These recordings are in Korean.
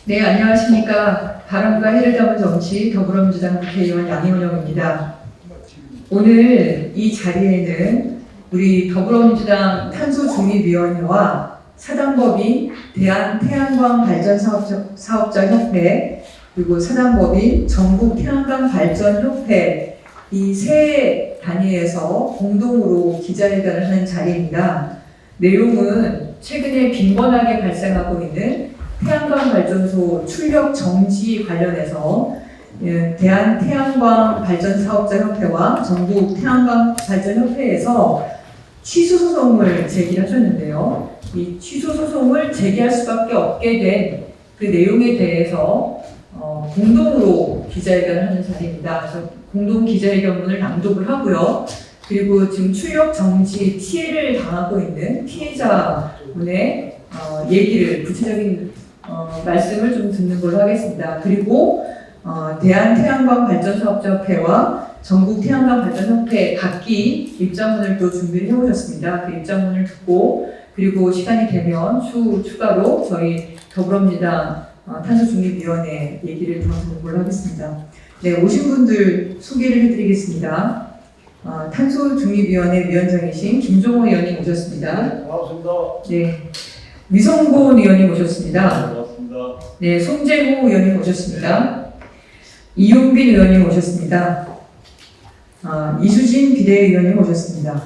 네, 안녕하십니까. 바람과 해를 담은 정치 더불어민주당 국회의원 양희원영입니다. 오늘 이 자리에는 우리 더불어민주당 탄소중립위원회와 사단법인 대한태양광발전사업자협회 그리고 사단법인 전국태양광발전협회 이 세 단위에서 공동으로 기자회견을 하는 자리입니다. 내용은 최근에 빈번하게 발생하고 있는 태양광 발전소 출력 정지 관련해서 대한태양광발전사업자협회와 전국태양광발전협회에서 취소 소송을 제기하셨는데요. 이 취소 소송을 제기할 수밖에 없게 된 그 내용에 대해서 공동으로 기자회견을 하는 자리입니다. 그래서 공동 기자회견문을 낭독을 하고요. 그리고 지금 출력 정지 피해를 당하고 있는 피해자분의 얘기를 구체적인 말씀을 좀 듣는 걸로 하겠습니다. 그리고 대한태양광발전사업자협회와 전국태양광발전협회 각기 입장문을 또 준비를 해오셨습니다. 그 입장문을 듣고 그리고 시간이 되면 추가로 저희 더불어민주당 탄소중립위원회 얘기를 들어보는 걸로 하겠습니다. 네, 오신 분들 소개를 해드리겠습니다. 탄소중립위원회 위원장이신 김종호 의원님 오셨습니다. 반갑습니다. 네, 위성곤 의원님 오셨습니다. 반갑습니다. 네, 송재호 의원님 오셨습니다. 이용빈 의원님 오셨습니다. 이수진 비대위원님 오셨습니다.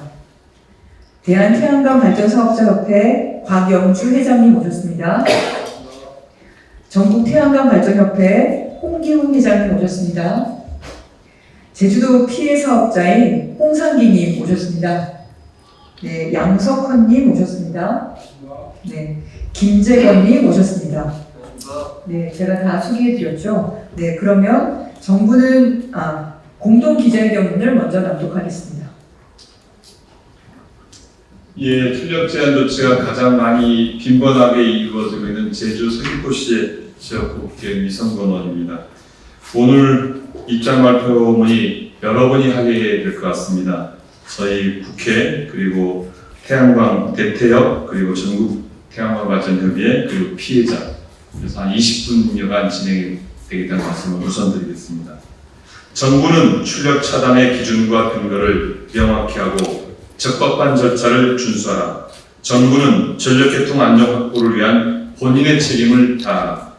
대한태양광발전사업자협회 곽영주 회장님 오셨습니다. 전국태양광발전협회 홍기훈 회장님 오셨습니다. 제주도 피해 사업자인 홍상기님 오셨습니다. 네, 양석헌님 오셨습니다. 네, 김재건님 오셨습니다. 네, 제가 다 소개해드렸죠. 네, 그러면 정부는 공동 기자회견문을 먼저 낭독하겠습니다. 예, 출력 제한 조치가 가장 많이 빈번하게 이루어지고 있는 제주 서귀포시의 지역국회 위성건원입니다. 오늘 입장 발표문이 여러분이 하게 될 것 같습니다. 저희 국회 그리고 태양광 대태협 그리고 전국 태양광발전협의회 그리고 피해자 그래서 한 20분여간 진행이 되겠다는 말씀을 우선 드리겠습니다. 정부는 출력 차단의 기준과 근거를 명확히 하고 적법한 절차를 준수하라. 정부는 전력계통 안정 확보를 위한 본인의 책임을 다하라.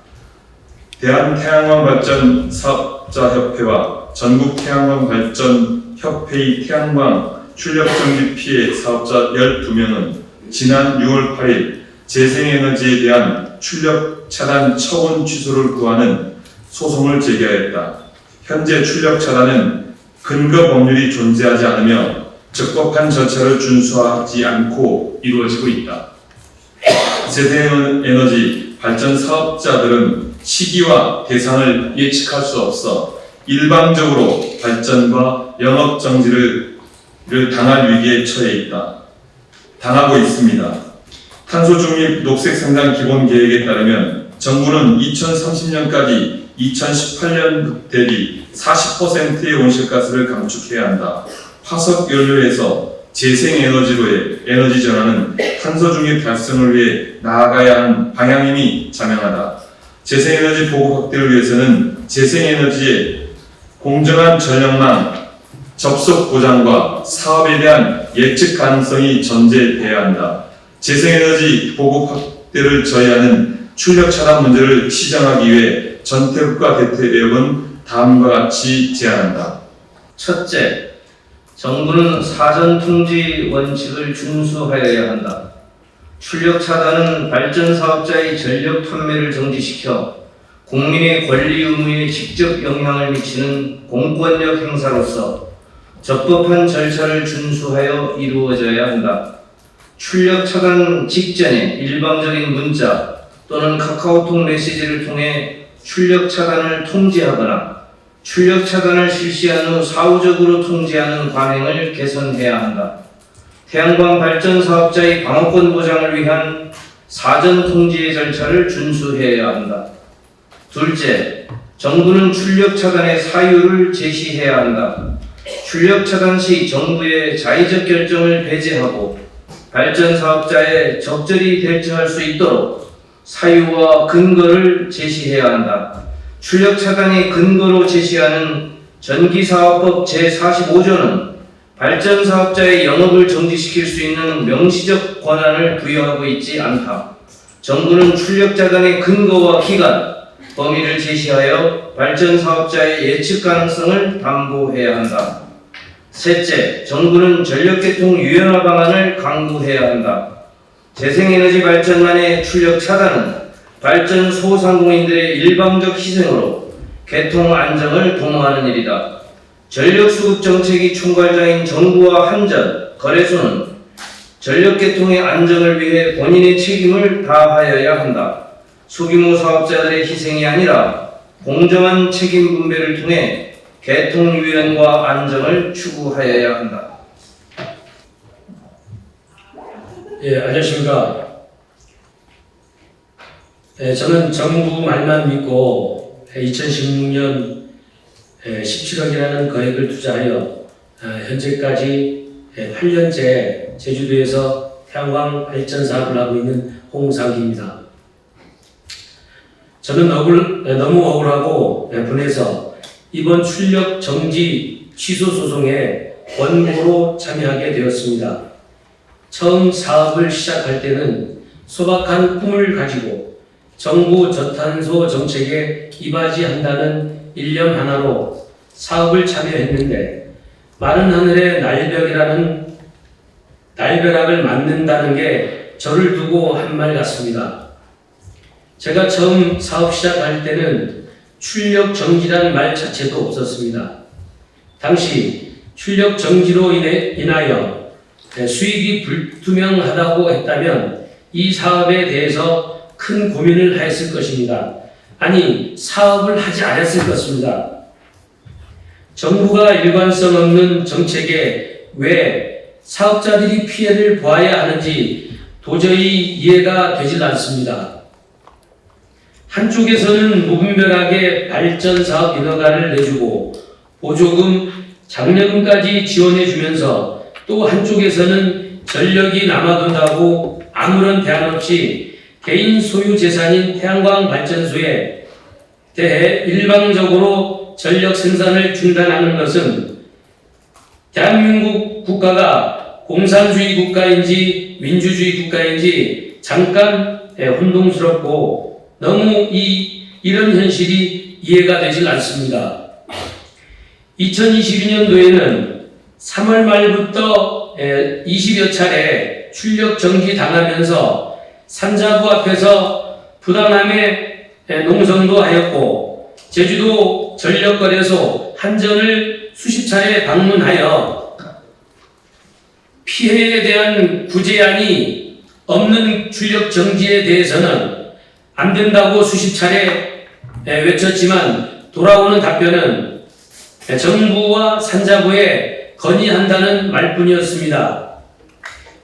대한태양광발전사업자협회와 전국태양광발전협회의 태양광 출력정지 피해 사업자 12명은 지난 6월 8일 재생에너지에 대한 출력 차단 처분 취소를 구하는 소송을 제기하였다. 현재 출력 차단은 근거 법률이 존재하지 않으며 적법한 절차를 준수하지 않고 이루어지고 있다. 재생에너지 발전 사업자들은 시기와 대상을 예측할 수 없어 일방적으로 발전과 영업 정지를 당할 위기에 당하고 있습니다. 탄소중립 녹색성장 기본계획에 따르면 정부는 2030년까지 2018년 대비 40%의 온실가스를 감축해야 한다. 화석 연료에서 재생에너지로의 에너지 전환은 탄소중립 달성을 위해 나아가야 하는 방향임이 자명하다. 재생에너지 보급 확대를 위해서는 재생에너지의 공정한 전력망 접속 보장과 사업에 대한 예측 가능성이 전제돼야 한다. 재생에너지 보급 확대를 저해하는 출력 차단 문제를 시정하기 위해 전태흡과 대태협은 다음과 같이 제안한다. 첫째, 정부는 사전 통지 원칙을 준수하여야 한다. 출력 차단은 발전 사업자의 전력 판매를 정지시켜 국민의 권리 의무에 직접 영향을 미치는 공권력 행사로서 적법한 절차를 준수하여 이루어져야 한다. 출력 차단 직전에 일방적인 문자 또는 카카오톡 메시지를 통해 출력 차단을 통지하거나 출력 차단을 실시한 후 사후적으로 통지하는 관행을 개선해야 한다. 태양광 발전 사업자의 방어권 보장을 위한 사전 통지의 절차를 준수해야 한다. 둘째, 정부는 출력 차단의 사유를 제시해야 한다. 출력 차단 시 정부의 자의적 결정을 배제하고 발전 사업자에 적절히 대처할 수 있도록 사유와 근거를 제시해야 한다. 출력 차단의 근거로 제시하는 전기사업법 제45조는 발전 사업자의 영업을 정지시킬 수 있는 명시적 권한을 부여하고 있지 않다. 정부는 출력 차단의 근거와 기간, 범위를 제시하여 발전 사업자의 예측 가능성을 담보해야 한다. 셋째, 정부는 전력계통 유연화 방안을 강구해야 한다. 재생에너지 발전만의 출력 차단은 발전 소상공인들의 일방적 희생으로 계통 안정을 도모하는 일이다. 전력수급 정책이 총괄자인 정부와 한전, 거래소는 전력계통의 안정을 위해 본인의 책임을 다하여야 한다. 소규모 사업자들의 희생이 아니라 공정한 책임 분배를 통해 계통 유연과 안정을 추구하여야 한다. 예, 안녕하십니까. 저는 정부 말만 믿고 2016년 17억이라는 거액을 투자하여 현재까지 8년째 제주도에서 태양광 발전 사업을 하고 있는 홍상기입니다. 저는 너무 억울하고 분해서 이번 출력 정지 취소 소송에 원고로 참여하게 되었습니다. 처음 사업을 시작할 때는 소박한 꿈을 가지고 정부 저탄소 정책에 이바지한다는 일념 하나로 사업을 참여했는데 마른 하늘의 날벼락을 맞는다는 게 저를 두고 한 말 같습니다. 제가 처음 사업 시작할 때는 출력 정지라는 말 자체도 없었습니다. 당시 출력 정지로 인하여 수익이 불투명하다고 했다면 이 사업에 대해서 큰 고민을 하였을 것입니다. 아니, 사업을 하지 않았을 것입니다. 정부가 일관성 없는 정책에 왜 사업자들이 피해를 보아야 하는지 도저히 이해가 되질 않습니다. 한쪽에서는 무분별하게 발전 사업 인허가를 내주고 보조금, 장려금까지 지원해주면서 또 한쪽에서는 전력이 남아돈다고 아무런 대안 없이 개인 소유 재산인 태양광 발전소에 대해 일방적으로 전력 생산을 중단하는 것은 대한민국 국가가 공산주의 국가인지 민주주의 국가인지 잠깐 혼동스럽고 너무 이런 현실이 이해가 되질 않습니다. 2022년도에는 3월 말부터 20여 차례 출력 정지 당하면서 산자부 앞에서 부당함에 농성도 하였고 제주도 전력거래소 한전을 수십 차례 방문하여 피해에 대한 구제안이 없는 출력 정지에 대해서는 안 된다고 수십 차례 외쳤지만 돌아오는 답변은 정부와 산자부에 건의한다는 말뿐이었습니다.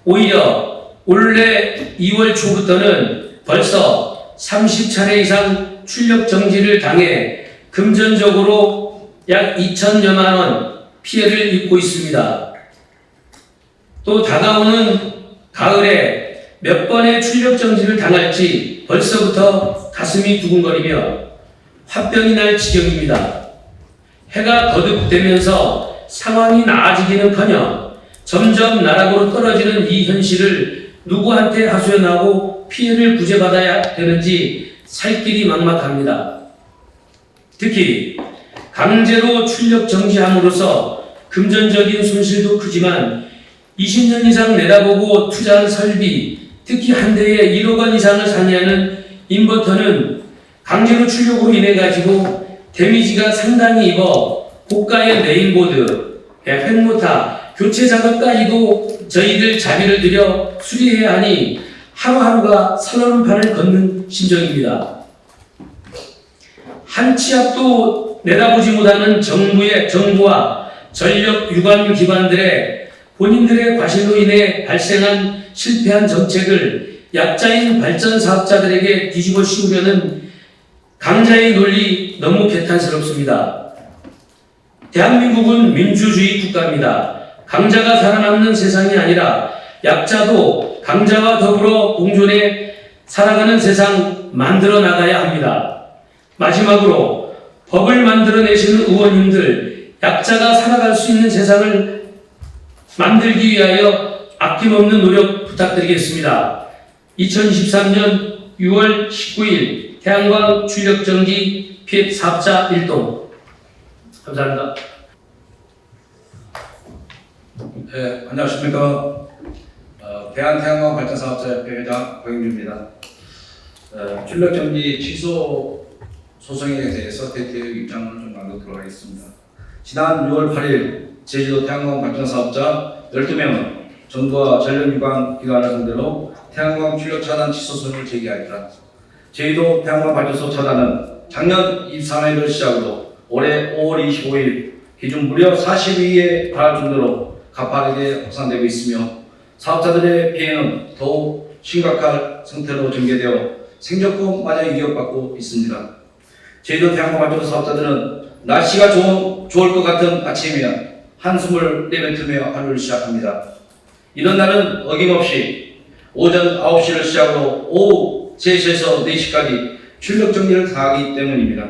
오히려 올해 2월 초부터는 벌써 30차례 이상 출력 정지를 당해 금전적으로 약 2천여만 원 피해를 입고 있습니다. 또 다가오는 가을에 몇 번의 출력 정지를 당할지 벌써부터 가슴이 두근거리며 화병이 날 지경입니다. 해가 거듭되면서 상황이 나아지기는커녕 점점 나락으로 떨어지는 이 현실을 누구한테 하소연하고 피해를 구제받아야 되는지 살 길이 막막합니다. 특히 강제로 출력 정지함으로써 금전적인 손실도 크지만 20년 이상 내다보고 투자한 설비, 특히 한 대에 1억 원 이상을 상회하는 인버터는 강제로 출력으로 인해 가지고 데미지가 상당히 입어 고가의 메인보드, 팬모타, 교체 작업까지도 저희들 자비를 들여 수리해야 하니 하루하루가 살얼음판을 걷는 심정입니다. 한 치 앞도 내다보지 못하는 정부와 전력 유관 기관들의 본인들의 과실로 인해 발생한 실패한 정책을 약자인 발전 사업자들에게 뒤집어 씌우려는 강자의 논리 너무 개탄스럽습니다. 대한민국은 민주주의 국가입니다. 강자가 살아남는 세상이 아니라 약자도 강자와 더불어 공존해 살아가는 세상 만들어 나가야 합니다. 마지막으로 법을 만들어내시는 의원님들, 약자가 살아갈 수 있는 세상을 만들기 위하여 아낌없는 노력 부탁드리겠습니다. 2023년 6월 19일 태양광 출력전기 피해 사업자 일동. 감사합니다. 네, 안녕하십니까. 대한태양광 발전사업자협회 회장 고영주입니다. 출력전기 취소 소송에 대해서 대표의 입장을 좀 나누도록 하겠습니다. 지난 6월 8일 제주도 태양광 발전사업자 12명은 정부와 전력유관 기관을 상대로 태양광 출력 차단 취소 소송을 제기하였다. 제주도 태양광 발전소 차단은 작년 23일을 시작으로 올해 5월 25일 기준 무려 42회에 달할 정도로 가파르게 확산되고 있으며 사업자들의 피해는 더욱 심각할 상태로 전개되어 생존권마저 위협받고 있습니다. 제주도 태양광 발전소 사업자들은 날씨가 좋을 것 같은 아침이면 한숨을 내뱉으며 하루를 시작합니다. 이런 날은 어김없이 오전 9시를 시작으로 오후 3시에서 4시까지 출력 정리를 다하기 때문입니다.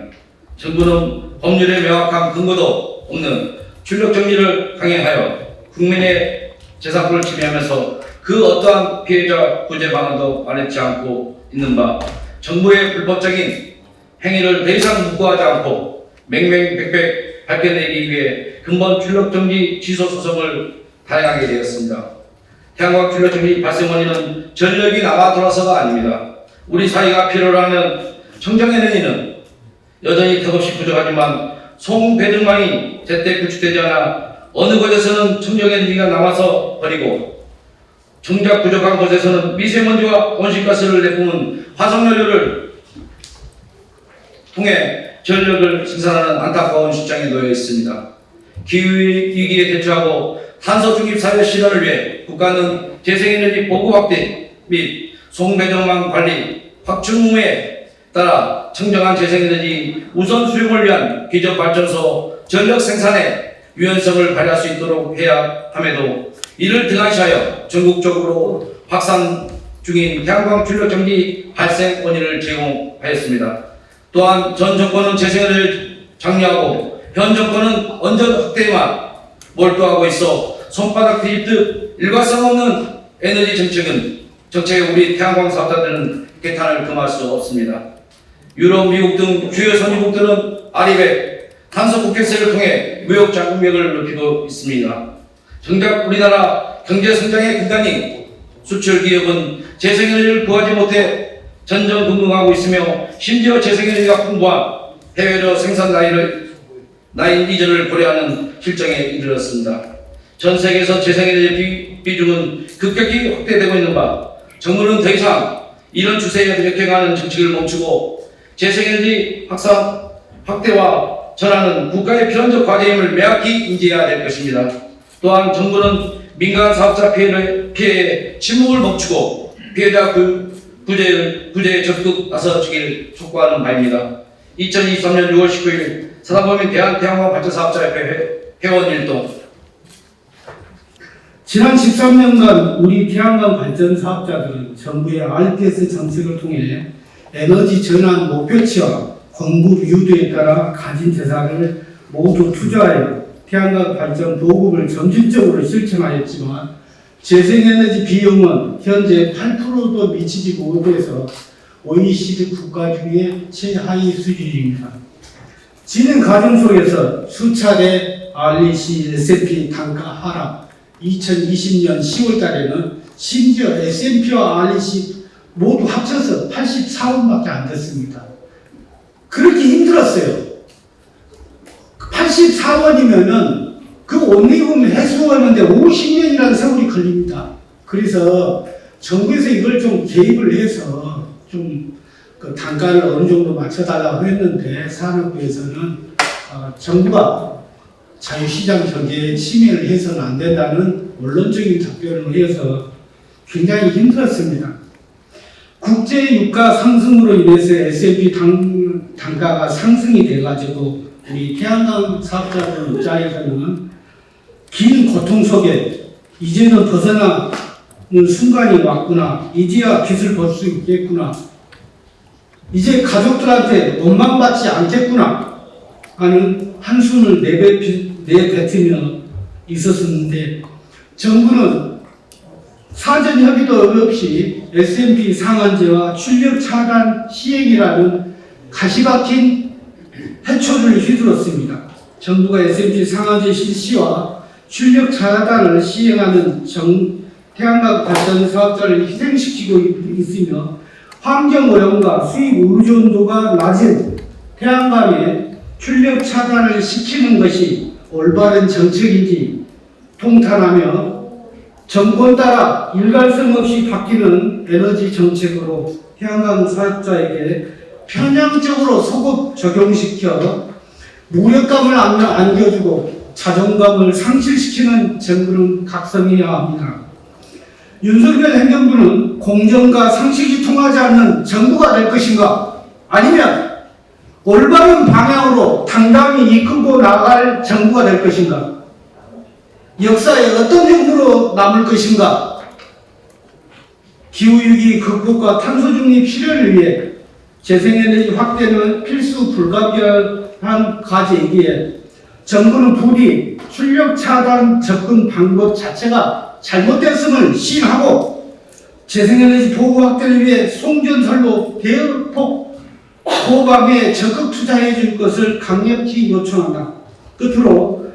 정부는 법률에 명확한 근거도 없는 출력 정리를 강행하여 국민의 재산권을 침해하면서 그 어떠한 피해자 구제 방안도 마련치 않고 있는 바 정부의 불법적인 행위를 더 이상 묵과하지 않고 맹맹백백 밝혀내기 위해 근본 출력정지 취소 소송을 단행하게 되었습니다. 태양광 출력정지 발생 원인은 전력이 남아 돌아서가 아닙니다. 우리 사회가 필요로 하는 청정에너지는 여전히 턱없이 부족하지만 송배등망이 제때 구축되지 않아 어느 곳에서는 청정에너지가 남아서 버리고 정작 부족한 곳에서는 미세먼지와 온실가스를 내뿜은 화석연료를 통해 전력을 생산하는 안타까운 실정에 놓여 있습니다. 기후위기에 대처하고 탄소 중립 사회 실현을 위해 국가는 재생에너지 보급 확대 및 송배정망 관리 확충에 따라 청정한 재생에너지 우선 수용을 위한 기적발전소 전력 생산에 유연성을 발휘할 수 있도록 해야 함에도 이를 등한시하여 전국적으로 확산 중인 태양광 출력 정지 발생 원인을 제공하였습니다. 또한 전 정권은 재생에너지를 장려하고 현 정권은 원전 확대에만 몰두하고 있어 손바닥 뒤집듯 일관성 없는 에너지 정책에 우리 태양광 사업자들은 개탄을 금할 수 없습니다. 유럽, 미국 등 주요 선진국들은 아리백, 탄소 국경세를 통해 무역 자금력을 높이고 있습니다. 정작 우리나라 경제 성장의 근간인 수출 기업은 재생에너지를 구하지 못해 전전긍긍하고 있으며 심지어 재생에너지가 풍부한 해외로 생산 라인 이전을 고려하는 실정에 이르렀습니다. 전 세계에서 재생에너지 비중은 급격히 확대되고 있는 바 정부는 더 이상 이런 추세에 역행하는 정책을 멈추고 재생에너지 확대와 전환은 국가의 필연적 과제임을 명확히 인지해야 될 것입니다. 또한 정부는 민간 사업자 피해에 침묵을 멈추고 피해자 구제에 적극 나서주길 촉구하는 바입니다. 2023년 6월 19일 사단법인 대한태양광 발전사업자협회 회원 일동. 지난 13년간 우리 태양광 발전 사업자들은 정부의 RTS 정책을 통해 에너지 전환 목표치와 공급 유도에 따라 가진 재산을 모두 투자하여 태양광 발전 보급을 점진적으로 실천하였지만 재생에너지 비용은 현재 8%도 미치지 못해서 OECD 국가 중에 최하위 수준입니다. 진행 과정 속에서 수차례 REC, S&P 단가 하락, 2020년 10월 달에는 심지어 S&P와 REC 모두 합쳐서 84원밖에 안 됐습니다. 그렇게 힘들었어요. 84원이면은 그 원리금 해소하는데 50년이라는 세월이 걸립니다. 그래서 정부에서 이걸 좀 개입을 해서 좀 그 단가를 어느 정도 맞춰달라고 했는데 산업부에서는 정부가 자유시장 경제에 침해를 해서는 안 된다는 원론적인 답변을 해서 굉장히 힘들었습니다. 국제 유가 상승으로 인해서 S&P 단가가 상승이 돼가지고 우리 태양광 사업자들 입장에서는 긴 고통 속에 이제는 벗어나는 순간이 왔구나. 이제야 빛을 볼 수 있겠구나. 이제 가족들한테 원망받지 않겠구나 하는 한숨을 내뱉으며 있었는데, 정부는 사전 협의도 없이 SMP 상한제와 출력 차단 시행이라는 가시박힌 해초를 휘둘렀습니다. 정부가 SMP 상한제 실시와 출력 차단을 시행하는 태양광 발전 사업자를 희생시키고 있으며, 환경 오염과 수입 의존도가 낮은 태양광에 출력 차단을 시키는 것이 올바른 정책인지 통탄하며, 정권 따라 일관성 없이 바뀌는 에너지 정책으로 태양광 사업자에게 편향적으로 소급 적용시켜 무력감을 안겨주고 자존감을 상실시키는 정부는 각성해야 합니다. 윤석열 행정부는 공정과 상식이 통하지 않는 정부가 될 것인가? 아니면 올바른 방향으로 당당히 이끌고 나갈 정부가 될 것인가? 역사에 어떤 정부로 남을 것인가? 기후위기 극복과 탄소중립 실현을 위해 재생에너지 확대는 필수 불가피한 과제이기에, 정부는 부디 출력 차단 접근 방법 자체가 잘못됐음을 시인하고, 재생에너지 보호 확대를 위해 송전선로 대폭 보강에 적극 투자해 줄 것을 강력히 요청한다. 끝으로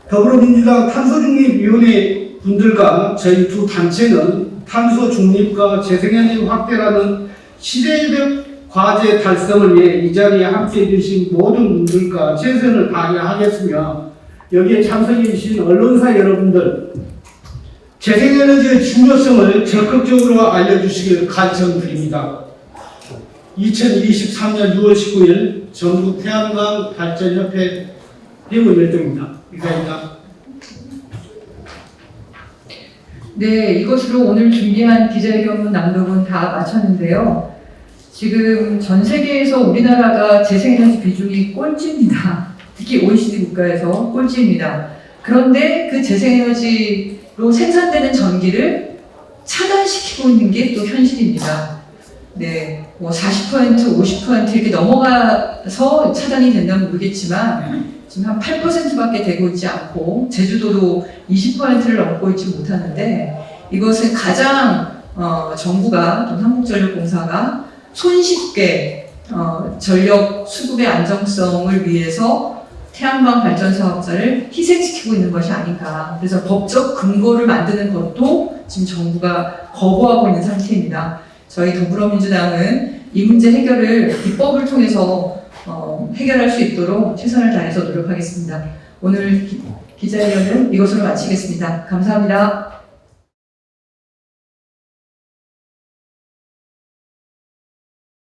더불어민주당 탄소중립위원회 분들과 저희 두 단체는 탄소중립과 재생에너지 확대라는 시대적 과제 달성을 위해 이 자리에 함께해 주신 모든 분들과 최선을 다하겠으며, 여기에 참석해 주신 언론사 여러분들, 재생에너지의 중요성을 적극적으로 알려주시길 간청드립니다. 2023년 6월 19일 전국 태양광 발전협회 회의 열정입니다. 이상입니다. 네, 이것으로 오늘 준비한 기자회견문 낭독은 다 마쳤는데요. 지금 전 세계에서 우리나라가 재생에너지 비중이 꼴찌입니다. 특히 OECD 국가에서 꼴찌입니다. 그런데 그 재생에너지로 생산되는 전기를 차단시키고 있는 게 또 현실입니다. 네, 뭐 40%, 50% 이렇게 넘어가서 차단이 된다면 모르겠지만 지금 한 8%밖에 되고 있지 않고, 제주도도 20%를 넘고 있지 못하는데, 이것은 가장 정부가 또 한국전력공사가 손쉽게 전력 수급의 안정성을 위해서 태양광 발전 사업자를 희생시키고 있는 것이 아닌가. 그래서 법적 근거를 만드는 것도 지금 정부가 거부하고 있는 상태입니다. 저희 더불어민주당은 이 문제 해결을 입법을 통해서 해결할 수 있도록 최선을 다해서 노력하겠습니다. 오늘 기자회견은 이것으로 마치겠습니다. 감사합니다.